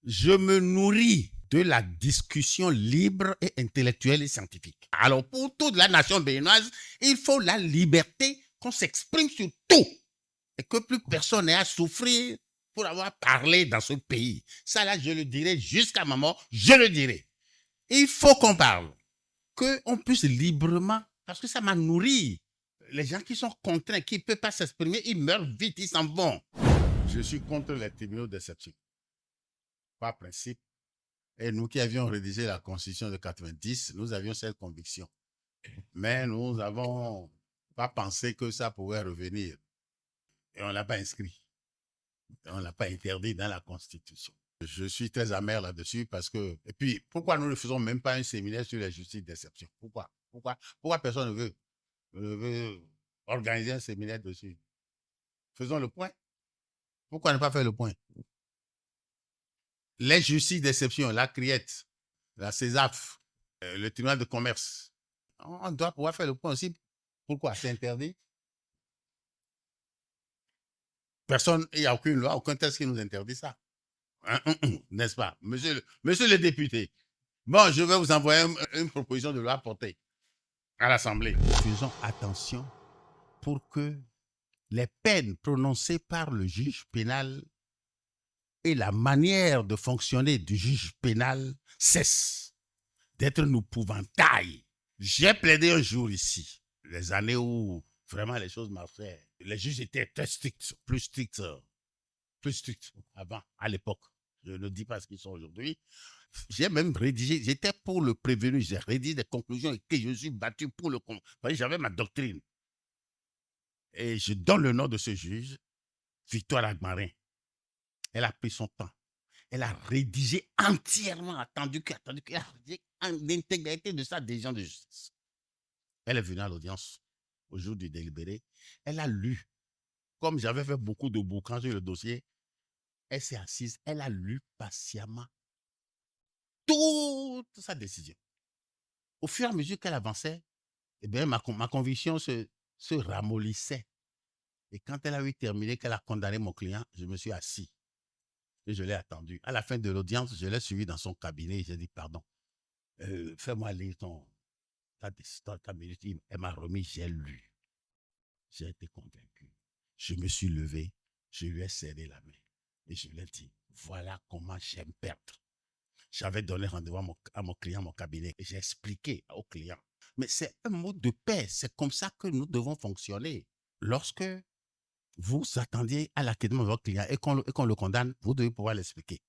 Je me nourris de la discussion libre et intellectuelle et scientifique. Alors, pour toute la nation béninoise, il faut la liberté qu'on s'exprime sur tout et que plus personne n'ait à souffrir pour avoir parlé dans ce pays. Ça, là, je le dirai jusqu'à ma mort, je le dirai. Il faut qu'on parle, qu'on puisse librement, parce que ça m'a nourri. Les gens qui sont contraints, qui ne peuvent pas s'exprimer, ils meurent vite, ils s'en vont. Je suis contre les tribunaux d'exception. Par principe. Et nous qui avions rédigé la Constitution de 90, nous avions cette conviction. Mais nous n'avons pas pensé que ça pourrait revenir. Et on ne l'a pas inscrit. Et on ne l'a pas interdit dans la Constitution. Je suis très amer là-dessus parce que... Et puis, pourquoi nous ne faisons même pas un séminaire sur la justice d'exception? Pourquoi personne ne veut organiser un séminaire dessus? Faisons le point. Pourquoi ne pas faire le point? Les justices d'exception, la CRIET, la CESAF, le tribunal de commerce, on doit pouvoir faire le point aussi. Pourquoi? C'est interdit? Personne, il n'y a aucune loi, aucun texte qui nous interdit ça. N'est-ce pas? Monsieur le député, bon, je vais vous envoyer une proposition de loi portée à l'Assemblée. Faisons attention pour que les peines prononcées par le juge pénal et la manière de fonctionner du juge pénal cessent d'être une épouvantail. J'ai plaidé un jour ici, les années où vraiment les choses marchaient. Les juges étaient très stricts, plus stricts avant, à l'époque. Je ne dis pas ce qu'ils sont aujourd'hui. J'ai même rédigé, j'étais pour le prévenu, j'ai rédigé des conclusions et que je suis battu pour le... J'avais ma doctrine. Et je donne le nom de ce juge, Victoire Agmarin. Elle a pris son temps. Elle a rédigé entièrement, attendu qu'elle a rédigé l'intégralité de sa décision de justice. Elle est venue à l'audience au jour du délibéré. Elle a lu. Comme j'avais fait beaucoup de bouquins sur le dossier, elle s'est assise, elle a lu patiemment toute sa décision. Au fur et à mesure qu'elle avançait, eh bien, ma conviction se ramollissait. Et quand elle a eu terminé, qu'elle a condamné mon client, je me suis assis. Et je l'ai attendu. À la fin de l'audience, je l'ai suivi dans son cabinet et j'ai dit, pardon, fais-moi lire ta minute. Elle m'a remis, j'ai lu. J'ai été convaincu. Je me suis levé, je lui ai serré la main et je lui ai dit, voilà comment j'aime perdre. J'avais donné rendez-vous à mon client, mon cabinet, et j'ai expliqué au client. Mais c'est un mot de paix, c'est comme ça que nous devons fonctionner. Lorsque vous attendiez à l'acquittement de votre client et qu'on le condamne, vous devez pouvoir l'expliquer.